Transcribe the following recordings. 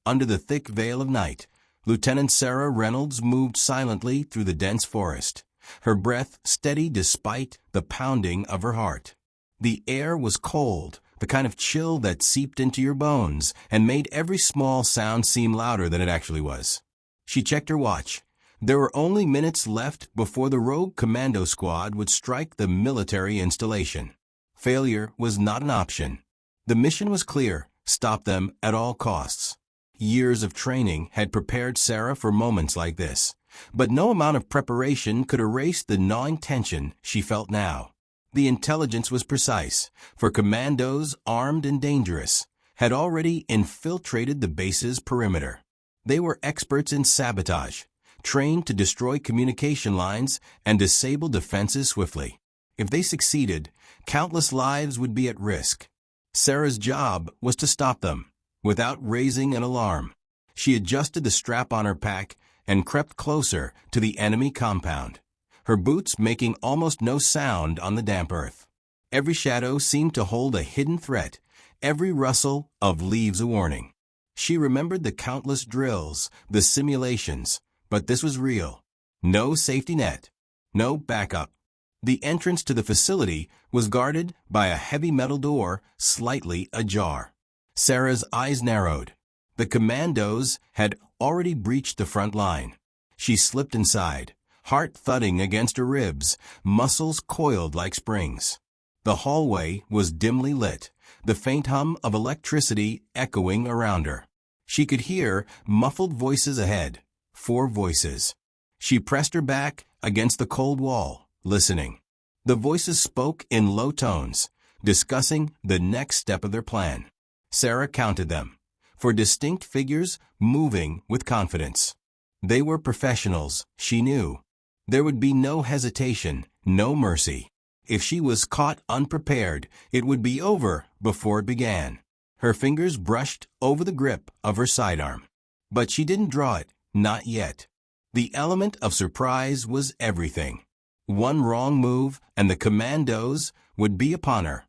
under the thick veil of night, Lieutenant Sarah Reynolds moved silently through the dense forest, her breath steady despite the pounding of her heart. The air was cold, the kind of chill that seeped into your bones and made every small sound seem louder than it actually was. She checked her watch. There were only minutes left before the rogue commando squad would strike the military installation. Failure was not an option. The mission was clear: stop them at all costs. Years of training had prepared Sarah for moments like this, but no amount of preparation could erase the gnawing tension she felt now. The intelligence was precise, for commandos, armed and dangerous, had already infiltrated the base's perimeter. They were experts in sabotage, trained to destroy communication lines and disable defenses swiftly. If they succeeded, countless lives would be at risk. Sarah's job was to stop them, without raising an alarm. She adjusted the strap on her pack and crept closer to the enemy compound, her boots making almost no sound on the damp earth. Every shadow seemed to hold a hidden threat, every rustle of leaves a warning. She remembered the countless drills, the simulations, but this was real. No safety net, no backup. The entrance to the facility was guarded by a heavy metal door slightly ajar. Sarah's eyes narrowed. The commandos had already breached the front line. She slipped inside, heart thudding against her ribs, muscles coiled like springs. The hallway was dimly lit, the faint hum of electricity echoing around her. She could hear muffled voices ahead, 4 voices. She pressed her back against the cold wall, listening. The voices spoke in low tones, discussing the next step of their plan. Sarah counted them, for distinct figures moving with confidence. They were professionals, she knew. There would be no hesitation, no mercy. If she was caught unprepared, it would be over before it began. Her fingers brushed over the grip of her sidearm. But she didn't draw it, not yet. The element of surprise was everything. One wrong move, and the commandos would be upon her.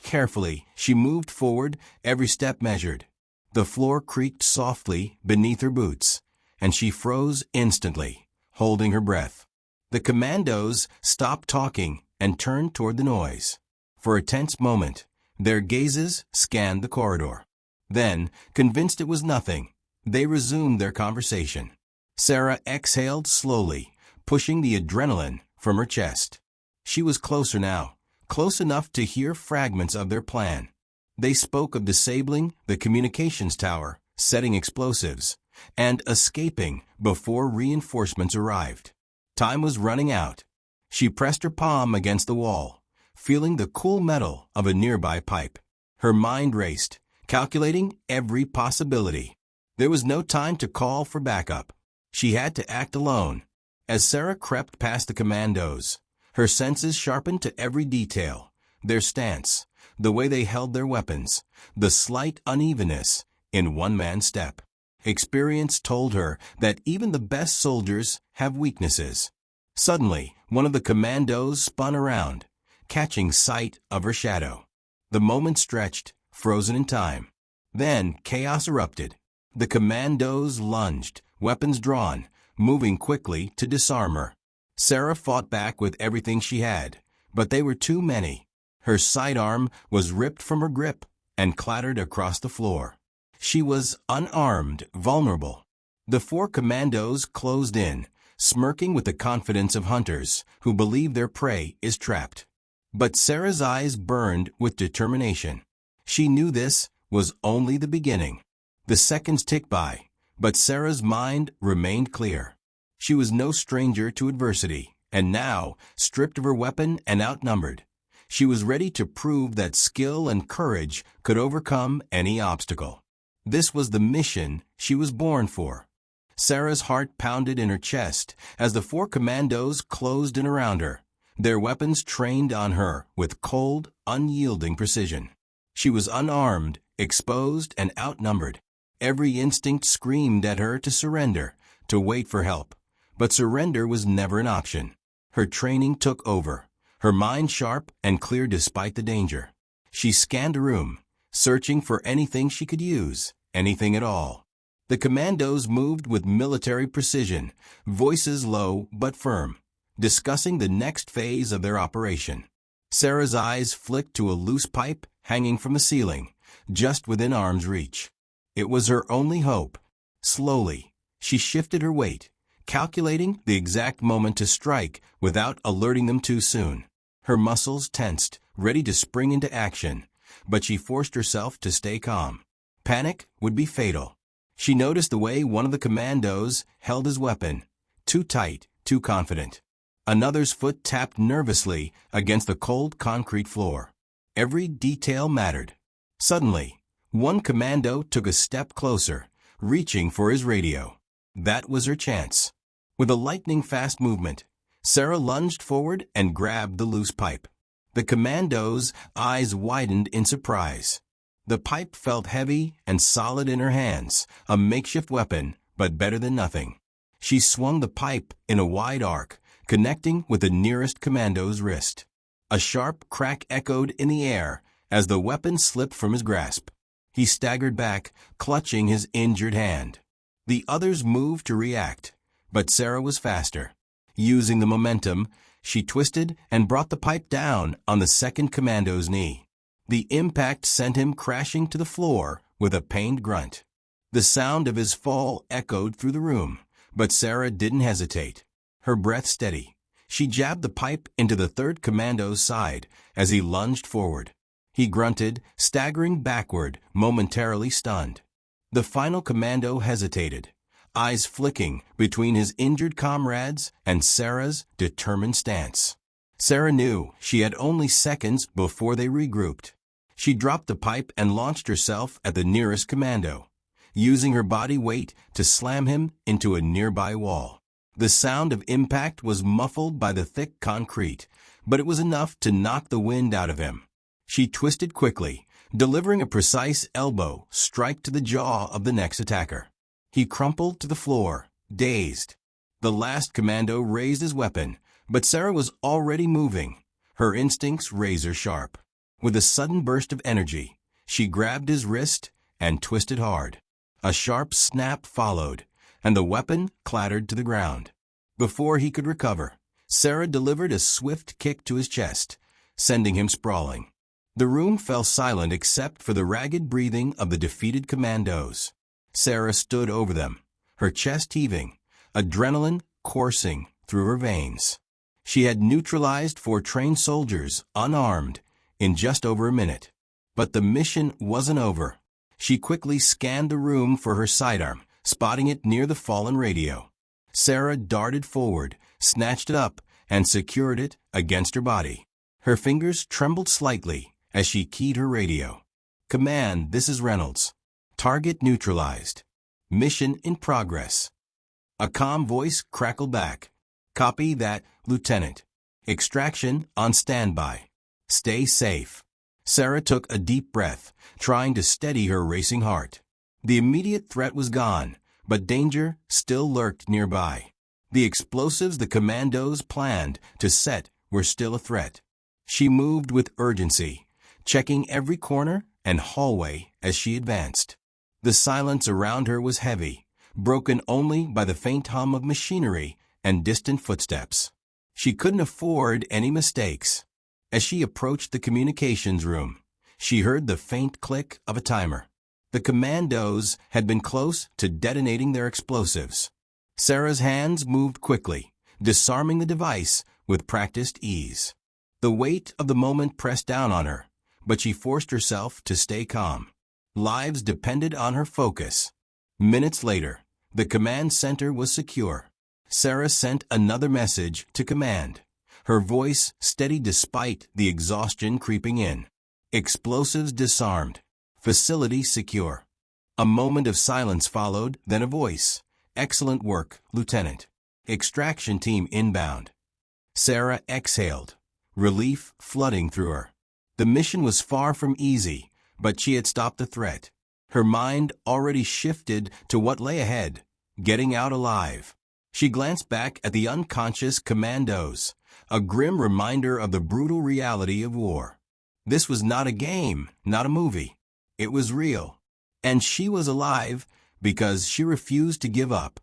Carefully, she moved forward, every step measured. The floor creaked softly beneath her boots, and she froze instantly, holding her breath. The commandos stopped talking and turned toward the noise. For a tense moment, their gazes scanned the corridor. Then, convinced it was nothing, they resumed their conversation. Sarah exhaled slowly, pushing the adrenaline from her chest. She was closer now, close enough to hear fragments of their plan. They spoke of disabling the communications tower, setting explosives, and escaping before reinforcements arrived. Time was running out. She pressed her palm against the wall, feeling the cool metal of a nearby pipe. Her mind raced, calculating every possibility. There was no time to call for backup. She had to act alone. As Sarah crept past the commandos, her senses sharpened to every detail: their stance, the way they held their weapons, the slight unevenness in one man's step. Experience told her that even the best soldiers have weaknesses. Suddenly, one of the commandos spun around, catching sight of her shadow. The moment stretched, frozen in time. Then chaos erupted. The commandos lunged, weapons drawn, moving quickly to disarm her. Sarah fought back with everything she had, but they were too many. Her sidearm was ripped from her grip and clattered across the floor. She was unarmed, vulnerable. The 4 commandos closed in, smirking with the confidence of hunters who believe their prey is trapped. But Sarah's eyes burned with determination. She knew this was only the beginning. The seconds ticked by, but Sarah's mind remained clear. She was no stranger to adversity, and now, stripped of her weapon and outnumbered, she was ready to prove that skill and courage could overcome any obstacle. This was the mission she was born for. Sarah's heart pounded in her chest as the 4 commandos closed in around her, their weapons trained on her with cold, unyielding precision. She was unarmed, exposed, and outnumbered. Every instinct screamed at her to surrender, to wait for help. But surrender was never an option. Her training took over, her mind sharp and clear despite the danger. She scanned the room, searching for anything she could use, anything at all. The Commandos moved with military precision, voices low but firm, discussing the next phase of their operation. Sarah's eyes flicked to a loose pipe hanging from the ceiling, just within arm's reach. It was her only hope. Slowly, she shifted her weight, calculating the exact moment to strike without alerting them too soon. Her muscles tensed, ready to spring into action, but she forced herself to stay calm. Panic would be fatal. She noticed the way one of the Commandos held his weapon, too tight, too confident. Another's foot tapped nervously against the cold concrete floor. Every detail mattered. Suddenly, one Commando took a step closer, reaching for his radio. That was her chance. With a lightning-fast movement, Sarah lunged forward and grabbed the loose pipe. The Commando's eyes widened in surprise. The pipe felt heavy and solid in her hands, a makeshift weapon, but better than nothing. She swung the pipe in a wide arc, connecting with the nearest Commando's wrist. A sharp crack echoed in the air as the weapon slipped from his grasp. He staggered back, clutching his injured hand. The others moved to react, but Sarah was faster. Using the momentum, she twisted and brought the pipe down on the second Commando's knee. The impact sent him crashing to the floor with a pained grunt. The sound of his fall echoed through the room, but Sarah didn't hesitate. Her breath steady, she jabbed the pipe into the third Commando's side as he lunged forward. He grunted, staggering backward, momentarily stunned. The final Commando hesitated, eyes flicking between his injured comrades and Sarah's determined stance. Sarah knew she had only seconds before they regrouped. She dropped the pipe and launched herself at the nearest Commando, using her body weight to slam him into a nearby wall. The sound of impact was muffled by the thick concrete, but it was enough to knock the wind out of him. She twisted quickly, delivering a precise elbow strike to the jaw of the next attacker. He crumpled to the floor, dazed. The last Commando raised his weapon, but Sarah was already moving, her instincts razor sharp. With a sudden burst of energy, she grabbed his wrist and twisted hard. A sharp snap followed, and the weapon clattered to the ground. Before he could recover, Sarah delivered a swift kick to his chest, sending him sprawling. The room fell silent except for the ragged breathing of the defeated Commandos. Sarah stood over them, her chest heaving, adrenaline coursing through her veins. She had neutralized 4 trained soldiers, unarmed, in just over a minute. But the mission wasn't over. She quickly scanned the room for her sidearm, spotting it near the fallen radio. Sarah darted forward, snatched it up, and secured it against her body. Her fingers trembled slightly as she keyed her radio. "Command, this is Reynolds. Target neutralized. Mission in progress." A calm voice crackled back. "Copy that, Lieutenant. Extraction on standby. Stay safe." Sarah took a deep breath, trying to steady her racing heart. The immediate threat was gone, but danger still lurked nearby. The explosives the Commandos planned to set were still a threat. She moved with urgency, checking every corner and hallway as she advanced. The silence around her was heavy, broken only by the faint hum of machinery and distant footsteps. She couldn't afford any mistakes. As she approached the communications room, she heard the faint click of a timer. The Commandos had been close to detonating their explosives. Sarah's hands moved quickly, disarming the device with practiced ease. The weight of the moment pressed down on her, but she forced herself to stay calm. Lives depended on her focus. Minutes later, the command center was secure. Sarah sent another message to command, her voice steady despite the exhaustion creeping in. "Explosives disarmed. Facility secure." A moment of silence followed, then a voice. "Excellent work, Lieutenant. Extraction team inbound." Sarah exhaled, relief flooding through her. The mission was far from easy, but she had stopped the threat. Her mind already shifted to what lay ahead, getting out alive. She glanced back at the unconscious Commandos, a grim reminder of the brutal reality of war. This was not a game, not a movie. It was real. And she was alive, because she refused to give up.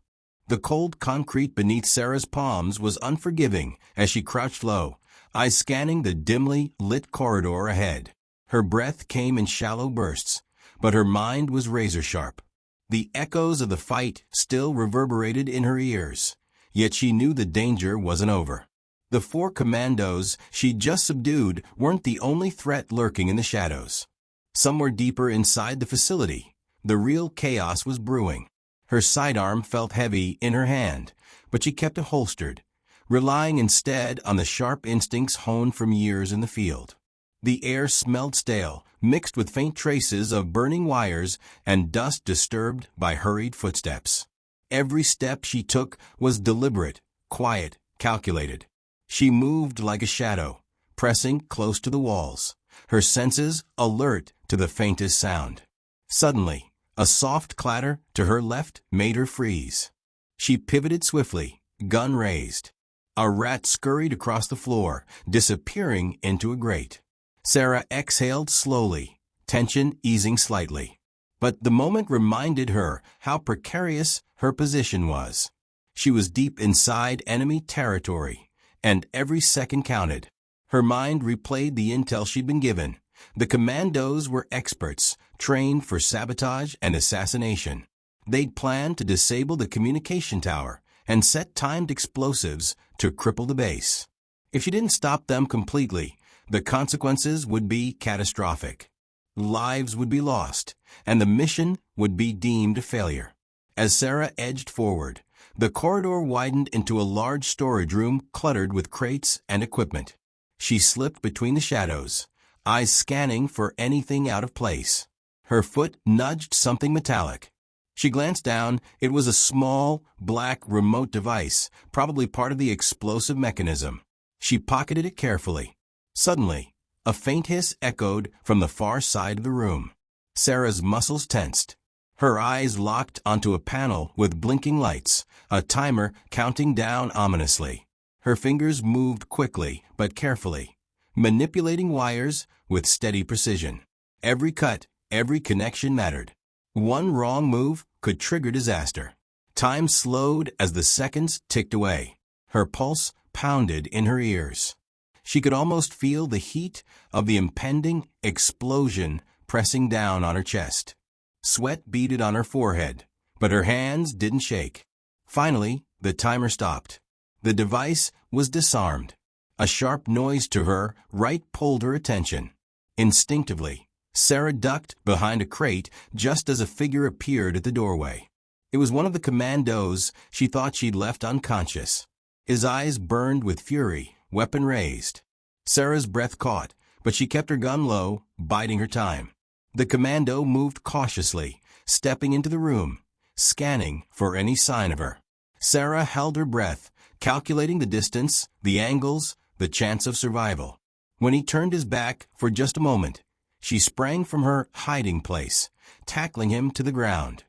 The cold concrete beneath Sarah's palms was unforgiving as she crouched low, eyes scanning the dimly lit corridor ahead. Her breath came in shallow bursts, but her mind was razor-sharp. The echoes of the fight still reverberated in her ears, yet she knew the danger wasn't over. The 4 commandos she'd just subdued weren't the only threat lurking in the shadows. Somewhere deeper inside the facility, the real chaos was brewing. Her sidearm felt heavy in her hand, but she kept it holstered, relying instead on the sharp instincts honed from years in the field. The air smelled stale, mixed with faint traces of burning wires and dust disturbed by hurried footsteps. Every step she took was deliberate, quiet, calculated. She moved like a shadow, pressing close to the walls, her senses alert to the faintest sound. Suddenly, a soft clatter to her left made her freeze. She pivoted swiftly, gun raised. A rat scurried across the floor, disappearing into a grate. Sarah exhaled slowly, tension easing slightly. But the moment reminded her how precarious her position was. She was deep inside enemy territory, and every second counted. Her mind replayed the intel she'd been given. The commandos were experts, trained for sabotage and assassination. They'd planned to disable the communication tower and set timed explosives to cripple the base. If she didn't stop them completely, the consequences would be catastrophic. Lives would be lost, and the mission would be deemed a failure. As Sarah edged forward, the corridor widened into a large storage room cluttered with crates and equipment. She slipped between the shadows, eyes scanning for anything out of place. Her foot nudged something metallic. She glanced down. It was a small, black remote device, probably part of the explosive mechanism. She pocketed it carefully. Suddenly, a faint hiss echoed from the far side of the room. Sarah's muscles tensed. Her eyes locked onto a panel with blinking lights, a timer counting down ominously. Her fingers moved quickly but carefully, manipulating wires with steady precision. Every cut, every connection mattered. One wrong move could trigger disaster. Time slowed as the seconds ticked away. Her pulse pounded in her ears. She could almost feel the heat of the impending explosion pressing down on her chest. Sweat beaded on her forehead, but her hands didn't shake. Finally, the timer stopped. The device was disarmed. A sharp noise to her right pulled her attention. Instinctively, Sarah ducked behind a crate just as a figure appeared at the doorway. It was one of the commandos she thought she'd left unconscious. His eyes burned with fury, weapon raised. Sarah's breath caught, but she kept her gun low, biding her time. The commando moved cautiously, stepping into the room, scanning for any sign of her. Sarah held her breath, calculating the distance, the angles, the chance of survival. When he turned his back for just a moment, she sprang from her hiding place, tackling him to the ground.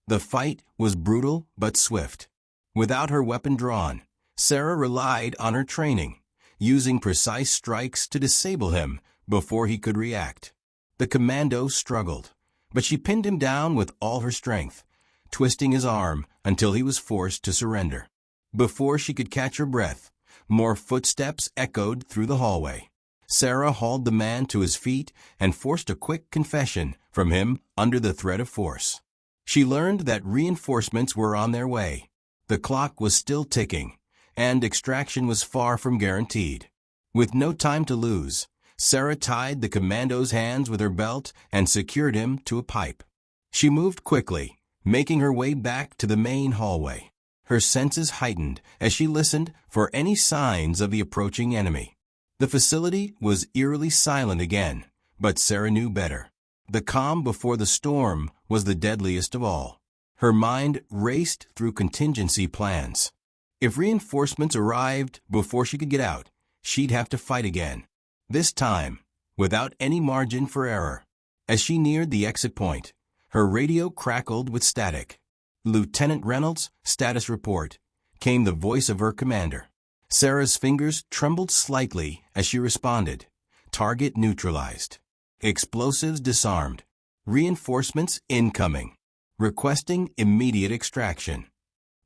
The fight was brutal but swift. Without her weapon drawn, Sarah relied on her training, using precise strikes to disable him before he could react. The commando struggled, but she pinned him down with all her strength, twisting his arm until he was forced to surrender. Before she could catch her breath, more footsteps echoed through the hallway. Sarah hauled the man to his feet and forced a quick confession from him under the threat of force. She learned that reinforcements were on their way. The clock was still ticking, and extraction was far from guaranteed. With no time to lose, Sarah tied the commando's hands with her belt and secured him to a pipe. She moved quickly, making her way back to the main hallway. Her senses heightened as she listened for any signs of the approaching enemy. The facility was eerily silent again, but Sarah knew better. The calm before the storm was the deadliest of all. Her mind raced through contingency plans. If reinforcements arrived before she could get out, she'd have to fight again. This time, without any margin for error. As she neared the exit point, her radio crackled with static. "Lieutenant Reynolds, status report," came the voice of her commander. Sarah's fingers trembled slightly as she responded. "Target neutralized. Explosives disarmed. Reinforcements incoming." requesting immediate extraction.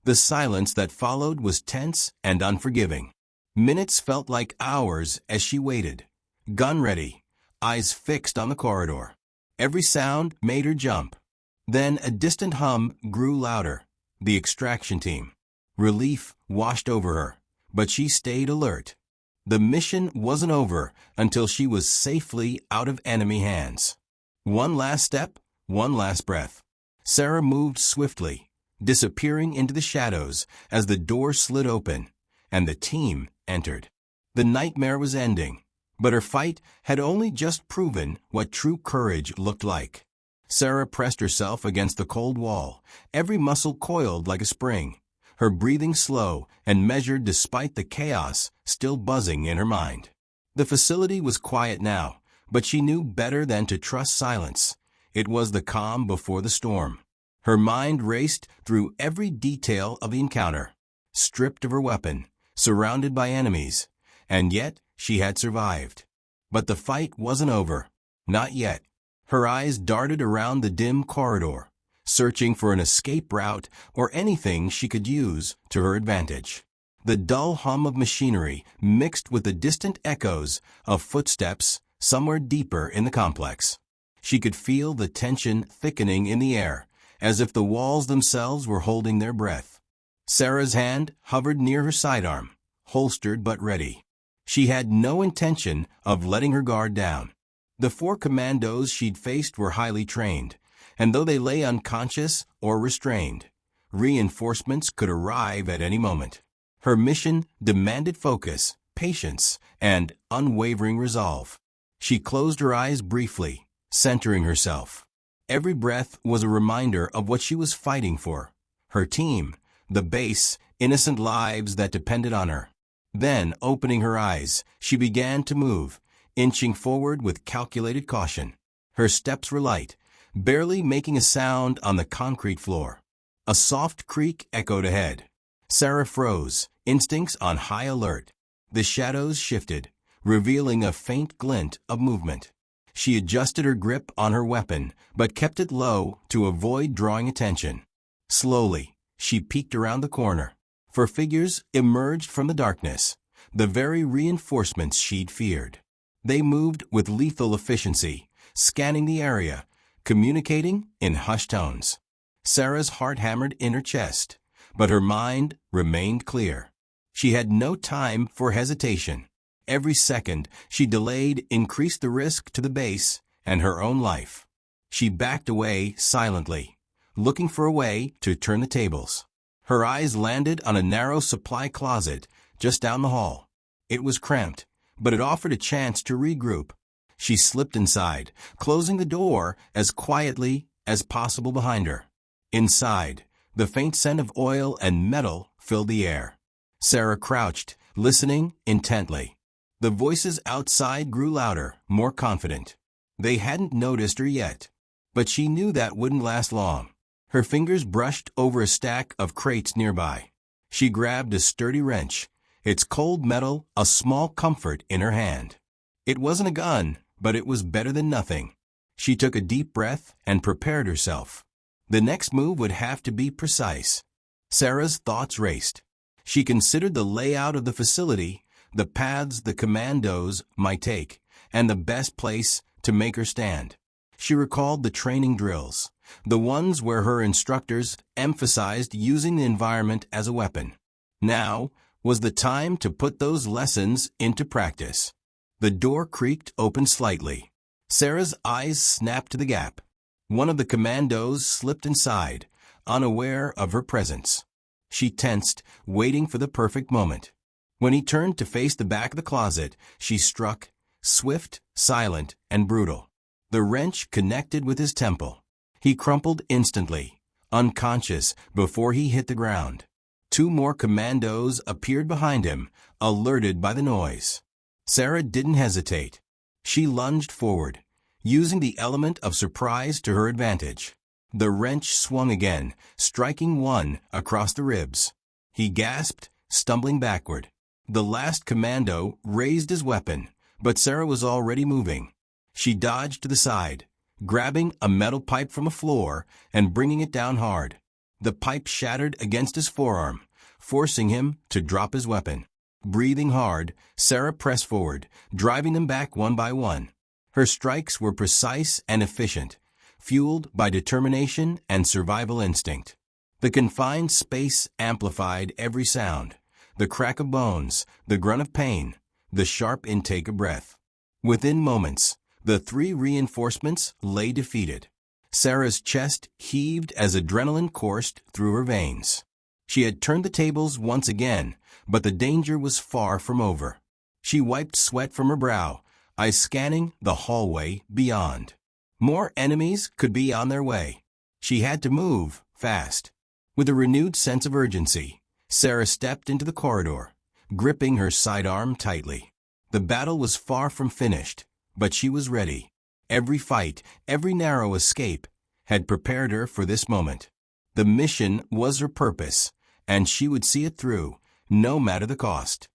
The silence that followed was tense and unforgiving. Minutes felt like hours as she waited, gun ready, eyes fixed on the corridor. Every sound made her jump. Then a distant hum grew louder. The extraction team. Relief washed over her, but she stayed alert. The mission wasn't over until she was safely out of enemy hands. One last step, one last breath. Sarah moved swiftly, disappearing into the shadows as the door slid open, and the team entered. The nightmare was ending, but her fight had only just proven what true courage looked like. Sarah pressed herself against the cold wall, every muscle coiled like a spring, her breathing slow and measured despite the chaos still buzzing in her mind. The facility was quiet now, but she knew better than to trust silence. It was the calm before the storm. Her mind raced through every detail of the encounter, stripped of her weapon, surrounded by enemies, and yet she had survived. But the fight wasn't over. Not yet. Her eyes darted around the dim corridor, searching for an escape route or anything she could use to her advantage. The dull hum of machinery mixed with the distant echoes of footsteps somewhere deeper in the complex. She could feel the tension thickening in the air, as if the walls themselves were holding their breath. Sarah's hand hovered near her sidearm, holstered but ready. She had no intention of letting her guard down. The 4 commandos she'd faced were highly trained, and though they lay unconscious or restrained, reinforcements could arrive at any moment. Her mission demanded focus, patience, and unwavering resolve. She closed her eyes briefly, centering herself. Every breath was a reminder of what she was fighting for. Her team, the base, innocent lives that depended on her. Then, opening her eyes, she began to move, inching forward with calculated caution. Her steps were light, barely making a sound on the concrete floor. A soft creak echoed ahead. Sarah froze, instincts on high alert. The shadows shifted, revealing a faint glint of movement. She adjusted her grip on her weapon, but kept it low to avoid drawing attention. Slowly, she peeked around the corner. 4 figures emerged from the darkness, the very reinforcements she'd feared. They moved with lethal efficiency, scanning the area, communicating in hushed tones. Sarah's heart hammered in her chest, but her mind remained clear. She had no time for hesitation. Every second she delayed increased the risk to the base and her own life. She backed away silently, looking for a way to turn the tables. Her eyes landed on a narrow supply closet just down the hall. It was cramped, but it offered a chance to regroup. She slipped inside, closing the door as quietly as possible behind her. Inside, the faint scent of oil and metal filled the air. Sarah crouched, listening intently. The voices outside grew louder, more confident. They hadn't noticed her yet, but she knew that wouldn't last long. Her fingers brushed over a stack of crates nearby. She grabbed a sturdy wrench, its cold metal a small comfort in her hand. It wasn't a gun, but it was better than nothing. She took a deep breath and prepared herself. The next move would have to be precise. Sarah's thoughts raced. She considered the layout of the facility, the paths the commandos might take, and the best place to make her stand. She recalled the training drills, the ones where her instructors emphasized using the environment as a weapon. Now was the time to put those lessons into practice. The door creaked open slightly. Sarah's eyes snapped to the gap. One of the commandos slipped inside, unaware of her presence. She tensed, waiting for the perfect moment. When he turned to face the back of the closet, she struck, swift, silent, and brutal. The wrench connected with his temple. He crumpled instantly, unconscious before he hit the ground. 2 more commandos appeared behind him, alerted by the noise. Sarah didn't hesitate. She lunged forward, using the element of surprise to her advantage. The wrench swung again, striking one across the ribs. He gasped, stumbling backward. The last commando raised his weapon, but Sarah was already moving. She dodged to the side, grabbing a metal pipe from a floor and bringing it down hard. The pipe shattered against his forearm, forcing him to drop his weapon. Breathing hard, Sarah pressed forward, driving them back one by one. Her strikes were precise and efficient, fueled by determination and survival instinct. The confined space amplified every sound: the crack of bones, the grunt of pain, the sharp intake of breath. Within moments, the three reinforcements lay defeated. Sarah's chest heaved as adrenaline coursed through her veins. She had turned the tables once again, but the danger was far from over. She wiped sweat from her brow, eyes scanning the hallway beyond. More enemies could be on their way. She had to move fast. With a renewed sense of urgency, Sarah stepped into the corridor, gripping her sidearm tightly. The battle was far from finished, but she was ready. Every fight, every narrow escape, had prepared her for this moment. The mission was her purpose, and she would see it through, no matter the cost.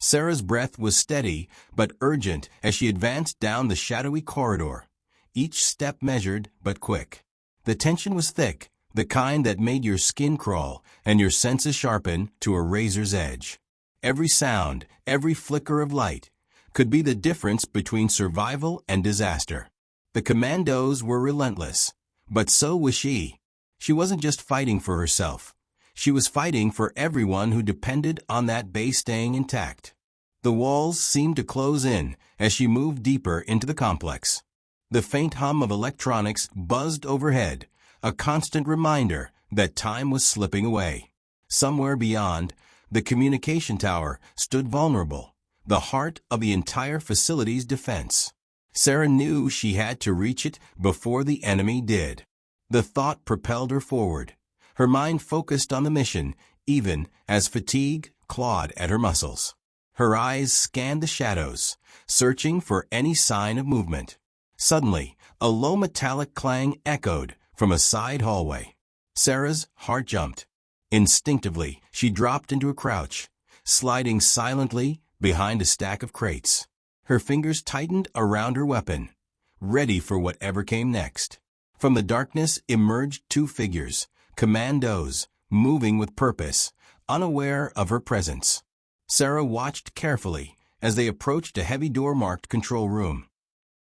Sarah's breath was steady but urgent as she advanced down the shadowy corridor, each step measured but quick. The tension was thick, the kind that made your skin crawl and your senses sharpen to a razor's edge. Every sound, every flicker of light, could be the difference between survival and disaster. The Commandos were relentless, but so was she. She wasn't just fighting for herself. She was fighting for everyone who depended on that base staying intact. The walls seemed to close in as she moved deeper into the complex. The faint hum of electronics buzzed overhead, a constant reminder that time was slipping away. Somewhere beyond, the communication tower stood vulnerable, the heart of the entire facility's defense. Sarah knew she had to reach it before the enemy did. The thought propelled her forward. Her mind focused on the mission, even as fatigue clawed at her muscles. Her eyes scanned the shadows, searching for any sign of movement. Suddenly, a low metallic clang echoed from a side hallway. Sarah's heart jumped. Instinctively, she dropped into a crouch, sliding silently behind a stack of crates. Her fingers tightened around her weapon, ready for whatever came next. From the darkness emerged two figures, Commandos, moving with purpose, unaware of her presence. Sarah watched carefully as they approached a heavy door marked control room.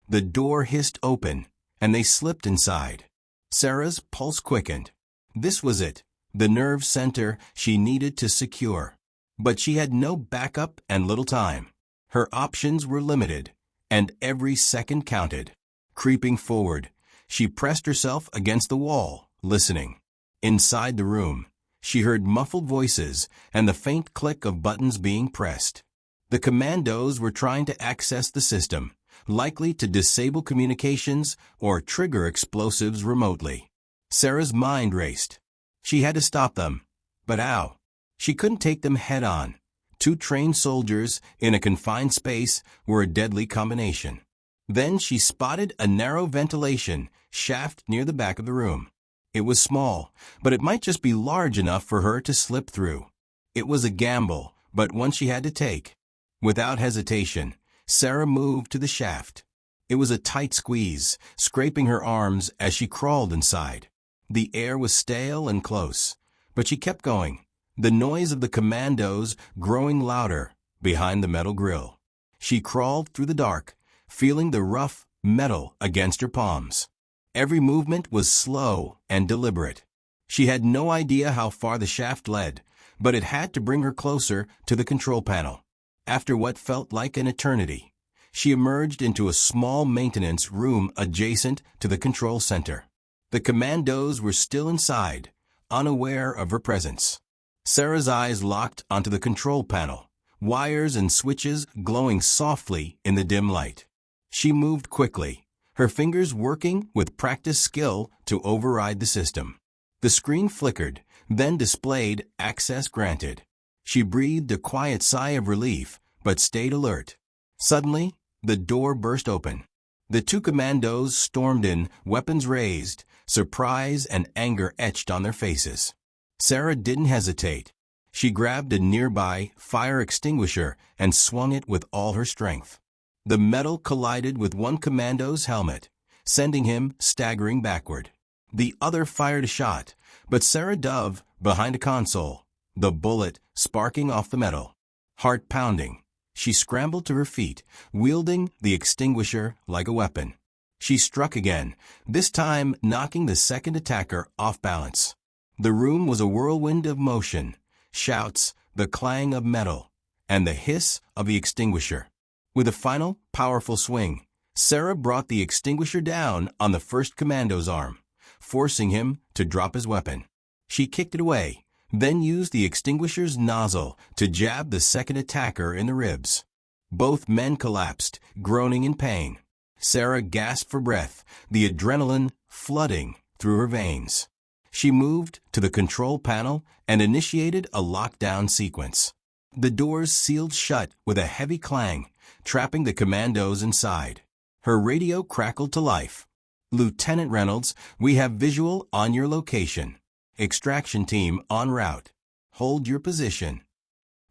The door hissed open, and they slipped inside. Sarah's pulse quickened. This was it, the nerve center she needed to secure. But she had no backup and little time. Her options were limited, and every second counted. Creeping forward, she pressed herself against the wall, listening. Inside the room, she heard muffled voices and the faint click of buttons being pressed. The Commandos were trying to access the system, likely to disable communications or trigger explosives remotely. Sarah's mind raced. She had to stop them. But how? She couldn't take them head-on. Two trained soldiers in a confined space were a deadly combination. Then she spotted a narrow ventilation shaft near the back of the room. It was small, but it might just be large enough for her to slip through. It was a gamble, but one she had to take. Without hesitation, Sarah moved to the shaft. It was a tight squeeze, scraping her arms as she crawled inside. The air was stale and close, but she kept going, the noise of the Commandos growing louder behind the metal grill. She crawled through the dark, feeling the rough metal against her palms. Every movement was slow and deliberate. She had no idea how far the shaft led, but it had to bring her closer to the control panel. After what felt like an eternity, she emerged into a small maintenance room adjacent to the control center. The Commandos were still inside, unaware of her presence. Sarah's eyes locked onto the control panel, wires and switches glowing softly in the dim light. She moved quickly, her fingers working with practiced skill to override the system. The screen flickered, then displayed access granted. She breathed a quiet sigh of relief, but stayed alert. Suddenly, the door burst open. The two Commandos stormed in, weapons raised, surprise and anger etched on their faces. Sarah didn't hesitate. She grabbed a nearby fire extinguisher and swung it with all her strength. The metal collided with one Commando's helmet, sending him staggering backward. The other fired a shot, but Sarah dove behind a console, the bullet sparking off the metal. Heart pounding, she scrambled to her feet, wielding the extinguisher like a weapon. She struck again, this time knocking the second attacker off balance. The room was a whirlwind of motion, shouts, the clang of metal, and the hiss of the extinguisher. With a final, powerful swing, Sarah brought the extinguisher down on the first Commando's arm, forcing him to drop his weapon. She kicked it away, then used the extinguisher's nozzle to jab the second attacker in the ribs. Both men collapsed, groaning in pain. Sarah gasped for breath, the adrenaline flooding through her veins. She moved to the control panel and initiated a lockdown sequence. The doors sealed shut with a heavy clang, trapping the Commandos inside. Her radio crackled to life. "Lieutenant Reynolds, we have visual on your location. Extraction team en route. Hold your position."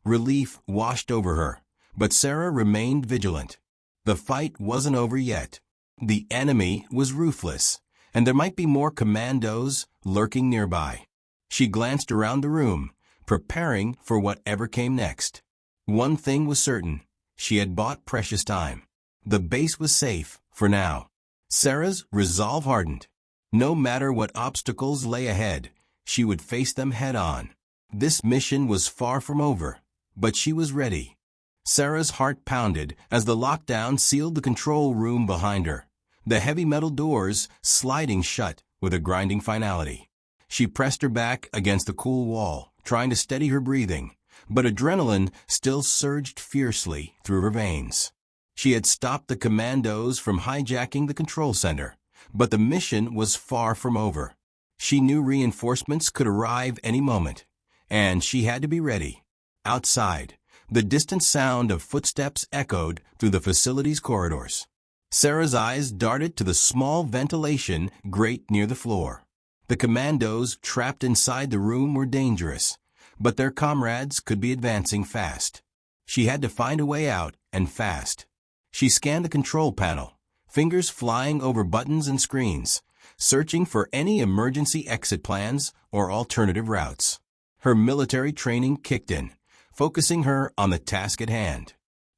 Relief washed over her, but Sarah remained vigilant. The fight wasn't over yet. The enemy was ruthless, and there might be more Commandos lurking nearby. She glanced around the room, preparing for whatever came next. One thing was certain: she had bought precious time. The base was safe, for now. Sarah's resolve hardened. No matter what obstacles lay ahead, she would face them head-on. This mission was far from over, but she was ready. Sarah's heart pounded as the lockdown sealed the control room behind her, the heavy metal doors sliding shut with a grinding finality. She pressed her back against the cool wall, trying to steady her breathing, but adrenaline still surged fiercely through her veins. She had stopped the Commandos from hijacking the control center, but the mission was far from over. She knew reinforcements could arrive any moment, and she had to be ready. Outside, the distant sound of footsteps echoed through the facility's corridors. Sarah's eyes darted to the small ventilation grate near the floor. The Commandos trapped inside the room were dangerous, but their comrades could be advancing fast. She had to find a way out, and fast. She scanned the control panel, fingers flying over buttons and screens, searching for any emergency exit plans or alternative routes. Her military training kicked in, focusing her on the task at hand.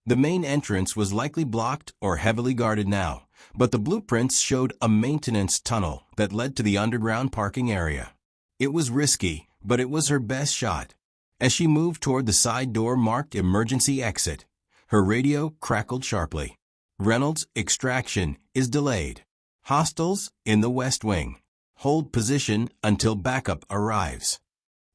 The main entrance was likely blocked or heavily guarded now, but the blueprints showed a maintenance tunnel that led to the underground parking area. It was risky, but it was her best shot. As she moved toward the side door marked emergency exit, her radio crackled sharply. "Reynolds, extraction is delayed. Hostiles in the West Wing. Hold position until backup arrives."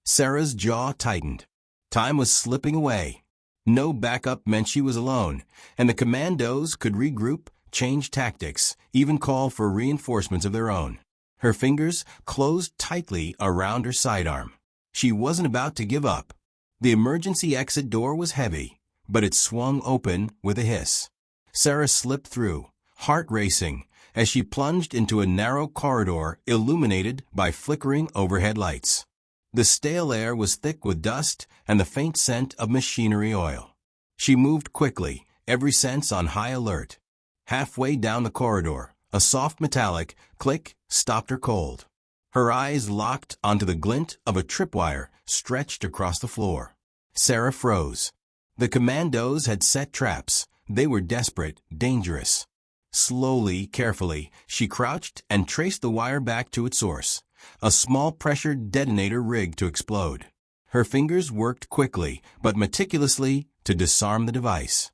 Sarah's jaw tightened. Time was slipping away. No backup meant she was alone, and the Commandos could regroup, change tactics, even call for reinforcements of their own. Her fingers closed tightly around her sidearm. She wasn't about to give up. The emergency exit door was heavy, but it swung open with a hiss. Sarah slipped through, heart racing, as she plunged into a narrow corridor illuminated by flickering overhead lights. The stale air was thick with dust and the faint scent of machinery oil. She moved quickly, every sense on high alert. Halfway down the corridor, a soft metallic click stopped her cold. Her eyes locked onto the glint of a tripwire stretched across the floor. Sarah froze. The Commandos had set traps. They were desperate, dangerous. Slowly, carefully, she crouched and traced the wire back to its source, a small pressure detonator rigged to explode. Her fingers worked quickly, but meticulously, to disarm the device.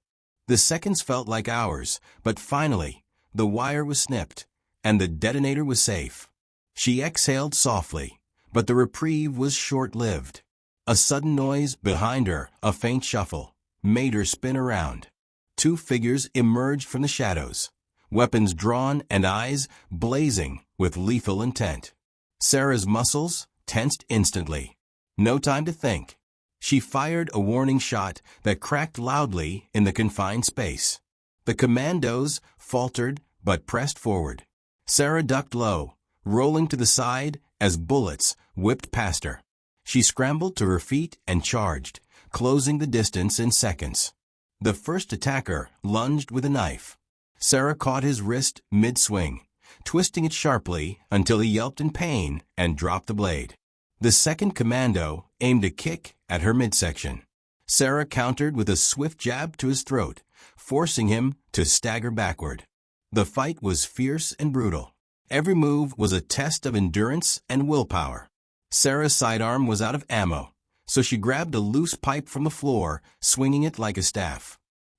The seconds felt like hours, but finally, the wire was snipped, and the detonator was safe. She exhaled softly, but the reprieve was short-lived. A sudden noise behind her, a faint shuffle, made her spin around. Two figures emerged from the shadows, weapons drawn and eyes blazing with lethal intent. Sarah's muscles tensed instantly. No time to think. She fired a warning shot that cracked loudly in the confined space. The Commandos faltered but pressed forward. Sarah ducked low, rolling to the side as bullets whipped past her. She scrambled to her feet and charged, closing the distance in seconds. The first attacker lunged with a knife. Sarah caught his wrist mid-swing, twisting it sharply until he yelped in pain and dropped the blade. The second commando aimed a kick at her midsection. Sarah countered with a swift jab to his throat, forcing him to stagger backward. The fight was fierce and brutal. Every move was a test of endurance and willpower. Sarah's sidearm was out of ammo, so she grabbed a loose pipe from the floor, swinging it like a staff.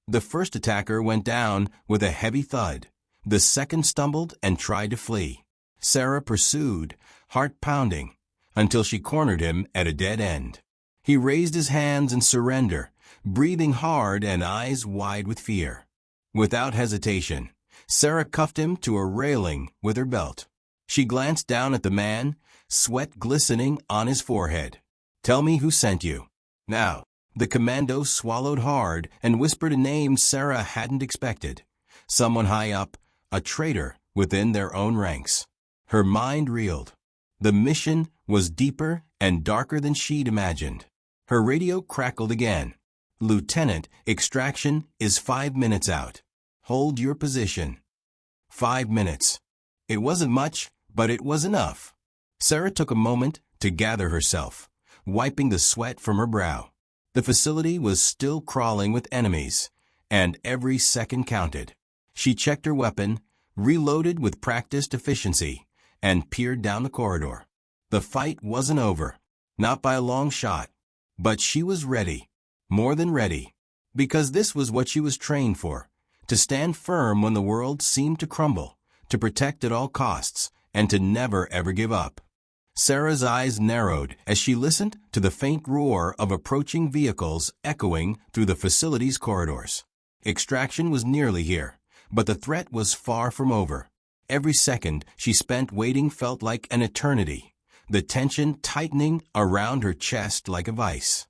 The first attacker went down with a heavy thud. The second stumbled and tried to flee. Sarah pursued, heart pounding, until she cornered him at a dead end. He raised his hands in surrender, breathing hard and eyes wide with fear. Without hesitation, Sarah cuffed him to a railing with her belt. She glanced down at the man, sweat glistening on his forehead. "Tell me who sent you." "Now." The commando swallowed hard and whispered a name Sarah hadn't expected. Someone high up, a traitor within their own ranks. Her mind reeled. The mission was deeper and darker than she'd imagined. Her radio crackled again. "Lieutenant, extraction is 5 minutes out. Hold your position." 5 minutes. It wasn't much, but it was enough. Sarah took a moment to gather herself, wiping the sweat from her brow. The facility was still crawling with enemies, and every second counted. She checked her weapon, reloaded with practiced efficiency, and peered down the corridor. The fight wasn't over, not by a long shot, but she was ready, more than ready, because this was what she was trained for, to stand firm when the world seemed to crumble, to protect at all costs, and to never ever give up. Sarah's eyes narrowed as she listened to the faint roar of approaching vehicles echoing through the facility's corridors. Extraction was nearly here, but the threat was far from over. Every second she spent waiting felt like an eternity, the tension tightening around her chest like a vice.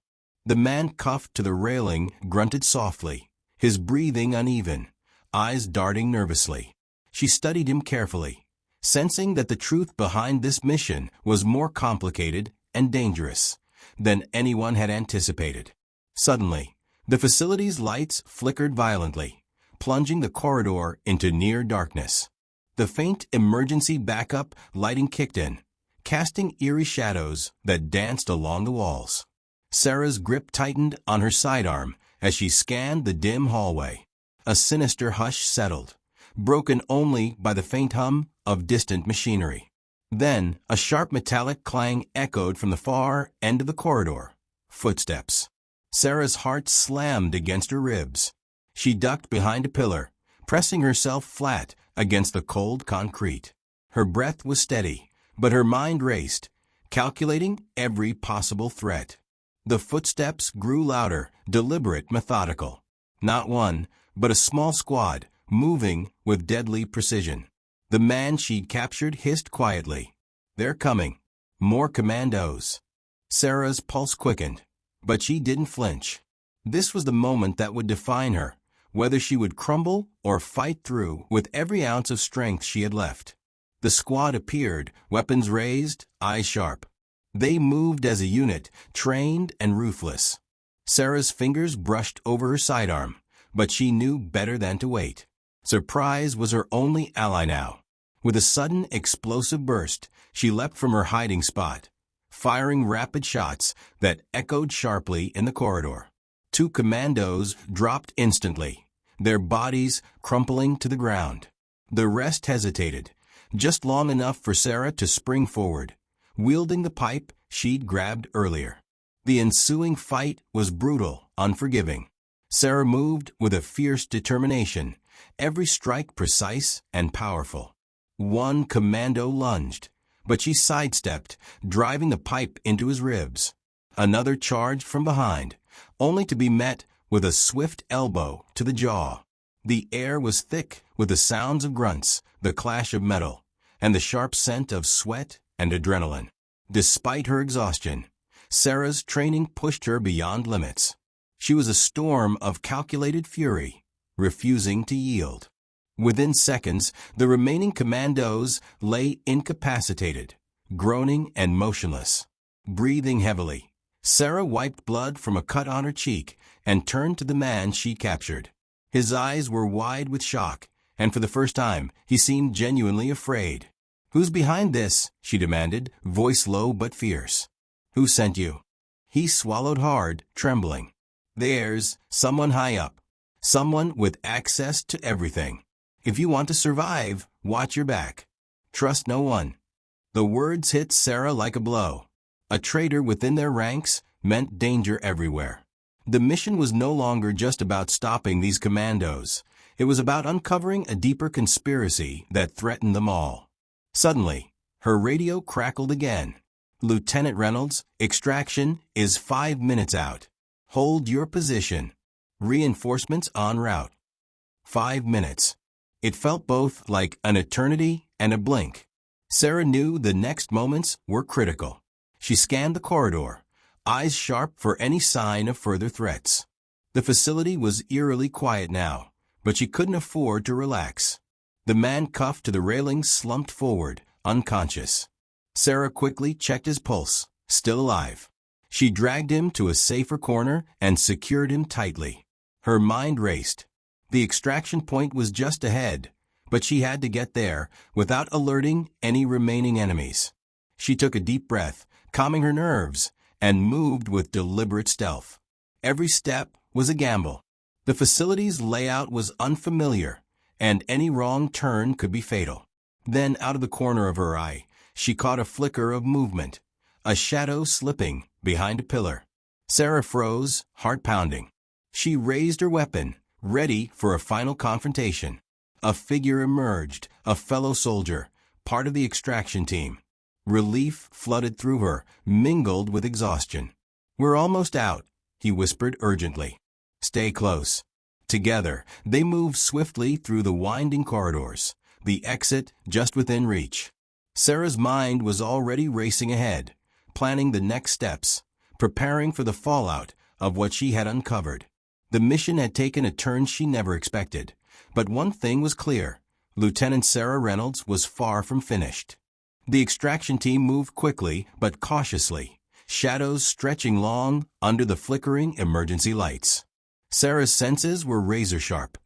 The man cuffed to the railing grunted softly, his breathing uneven, eyes darting nervously. She studied him carefully, sensing that the truth behind this mission was more complicated and dangerous than anyone had anticipated. Suddenly, the facility's lights flickered violently, plunging the corridor into near darkness. The faint emergency backup lighting kicked in, casting eerie shadows that danced along the walls. Sarah's grip tightened on her sidearm as she scanned the dim hallway. A sinister hush settled, broken only by the faint hum of distant machinery. Then, a sharp metallic clang echoed from the far end of the corridor. Footsteps. Sarah's heart slammed against her ribs. She ducked behind a pillar, pressing herself flat against the cold concrete. Her breath was steady, but her mind raced, calculating every possible threat. The footsteps grew louder, deliberate, methodical. Not one, but a small squad, moving with deadly precision. The man she'd captured hissed quietly, "They're coming. More commandos." Sarah's pulse quickened, but she didn't flinch. This was the moment that would define her, whether she would crumble or fight through with every ounce of strength she had left. The squad appeared, weapons raised, eyes sharp. They moved as a unit, trained and ruthless. Sarah's fingers brushed over her sidearm, but she knew better than to wait. Surprise was her only ally now. With a sudden explosive burst, she leapt from her hiding spot, firing rapid shots that echoed sharply in the corridor. 2 commandos dropped instantly, their bodies crumpling to the ground. The rest hesitated, just long enough for Sarah to spring forward, wielding the pipe she'd grabbed earlier. The ensuing fight was brutal, unforgiving. Sarah moved with a fierce determination, every strike precise and powerful. 1 commando lunged, but she sidestepped, driving the pipe into his ribs. Another charged from behind, only to be met with a swift elbow to the jaw. The air was thick with the sounds of grunts, the clash of metal, and the sharp scent of sweat and adrenaline. Despite her exhaustion, Sarah's training pushed her beyond limits. She was a storm of calculated fury, refusing to yield. Within seconds, the remaining commandos lay incapacitated, groaning and motionless. Breathing heavily, Sarah wiped blood from a cut on her cheek and turned to the man she captured. His eyes were wide with shock, and for the first time, he seemed genuinely afraid. "Who's behind this?" she demanded, voice low but fierce. "Who sent you?" He swallowed hard, trembling. "There's someone high up. Someone with access to everything. If you want to survive, watch your back. Trust no one." The words hit Sarah like a blow. A traitor within their ranks meant danger everywhere. The mission was no longer just about stopping these commandos. It was about uncovering a deeper conspiracy that threatened them all. Suddenly, her radio crackled again. "Lieutenant Reynolds, extraction is 5 minutes out. Hold your position. Reinforcements en route." 5 minutes. It felt both like an eternity and a blink. Sarah knew the next moments were critical. She scanned the corridor, eyes sharp for any sign of further threats. The facility was eerily quiet now, but she couldn't afford to relax. The man cuffed to the railing slumped forward, unconscious. Sarah quickly checked his pulse, still alive. She dragged him to a safer corner and secured him tightly. Her mind raced. The extraction point was just ahead, but she had to get there without alerting any remaining enemies. She took a deep breath, calming her nerves, and moved with deliberate stealth. Every step was a gamble. The facility's layout was unfamiliar, and any wrong turn could be fatal. Then, out of the corner of her eye, she caught a flicker of movement, a shadow slipping behind a pillar. Sarah froze, heart pounding. She raised her weapon, ready for a final confrontation. A figure emerged, a fellow soldier, part of the extraction team. Relief flooded through her, mingled with exhaustion. "We're almost out," he whispered urgently. "Stay close." Together, they moved swiftly through the winding corridors, the exit just within reach. Sarah's mind was already racing ahead, planning the next steps, preparing for the fallout of what she had uncovered. The mission had taken a turn she never expected, but one thing was clear: Lieutenant Sarah Reynolds was far from finished. The extraction team moved quickly but cautiously, shadows stretching long under the flickering emergency lights. Sarah's senses were razor-sharp,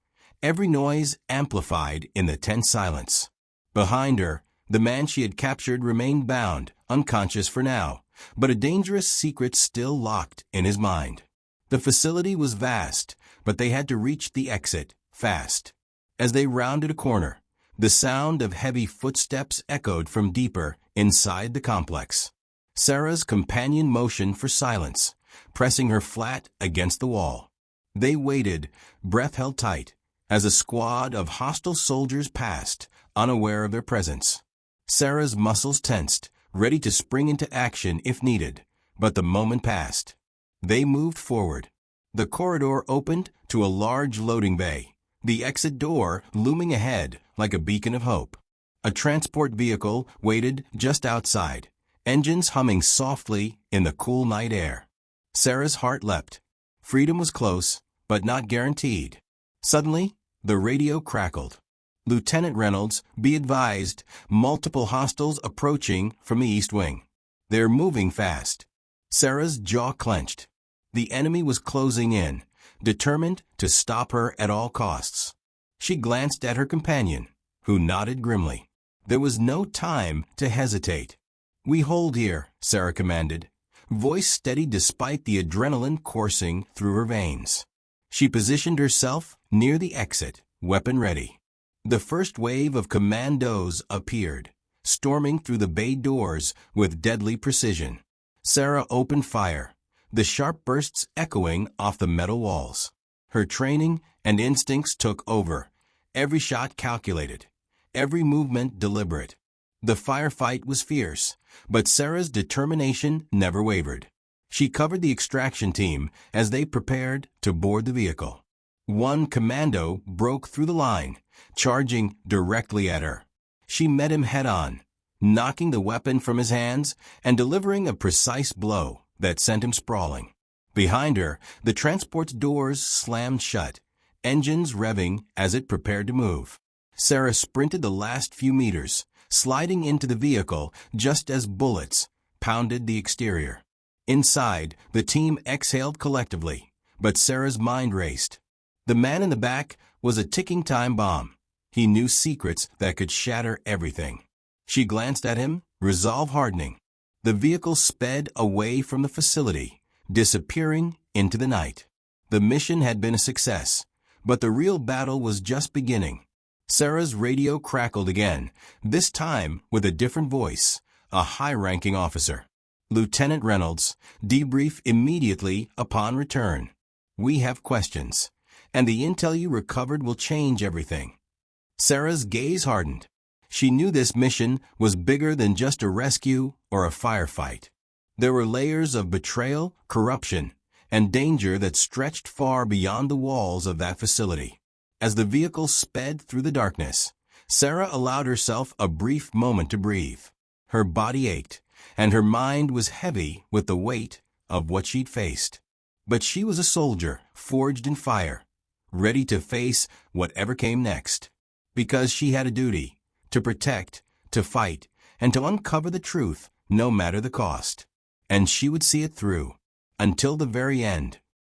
every noise amplified in the tense silence. Behind her, the man she had captured remained bound, unconscious for now, but a dangerous secret still locked in his mind. The facility was vast, but they had to reach the exit fast. As they rounded a corner, the sound of heavy footsteps echoed from deeper inside the complex. Sarah's companion motioned for silence, pressing her flat against the wall. They waited, breath held tight, as a squad of hostile soldiers passed, unaware of their presence. Sarah's muscles tensed, ready to spring into action if needed, but the moment passed. They moved forward. The corridor opened to a large loading bay, the exit door looming ahead like a beacon of hope. A transport vehicle waited just outside, engines humming softly in the cool night air. Sarah's heart leapt. Freedom was close, but not guaranteed. Suddenly, the radio crackled. "Lieutenant Reynolds, be advised, multiple hostiles approaching from the east wing. They're moving fast." Sarah's jaw clenched. The enemy was closing in, determined to stop her at all costs. She glanced at her companion, who nodded grimly. There was no time to hesitate. "We hold here," Sarah commanded, voice steady despite the adrenaline coursing through her veins. She positioned herself near the exit, weapon ready. The first wave of commandos appeared, storming through the bay doors with deadly precision. Sarah opened fire, the sharp bursts echoing off the metal walls. Her training and instincts took over, every shot calculated, every movement deliberate. The firefight was fierce, but Sarah's determination never wavered. She covered the extraction team as they prepared to board the vehicle. One commando broke through the line, charging directly at her. She met him head-on, knocking the weapon from his hands and delivering a precise blow that sent him sprawling. Behind her, the transport's doors slammed shut, engines revving as it prepared to move. Sarah sprinted the last few meters, sliding into the vehicle just as bullets pounded the exterior. Inside, the team exhaled collectively, but Sarah's mind raced. The man in the back was a ticking time bomb. He knew secrets that could shatter everything. She glanced at him, resolve hardening. The vehicle sped away from the facility, disappearing into the night. The mission had been a success, but the real battle was just beginning. Sarah's radio crackled again, this time with a different voice, a high-ranking officer. Lieutenant Reynolds, debrief immediately upon return. We have questions, and the intel you recovered will change everything. Sarah's gaze hardened. She knew this mission was bigger than just a rescue or a firefight. There were layers of betrayal, corruption, and danger that stretched far beyond the walls of that facility. As the vehicle sped through the darkness, Sarah allowed herself a brief moment to breathe. Her body ached, and her mind was heavy with the weight of what she'd faced. But she was a soldier, forged in fire, ready to face whatever came next. Because she had a duty, to protect, to fight, and to uncover the truth, no matter the cost. And she would see it through, until the very end.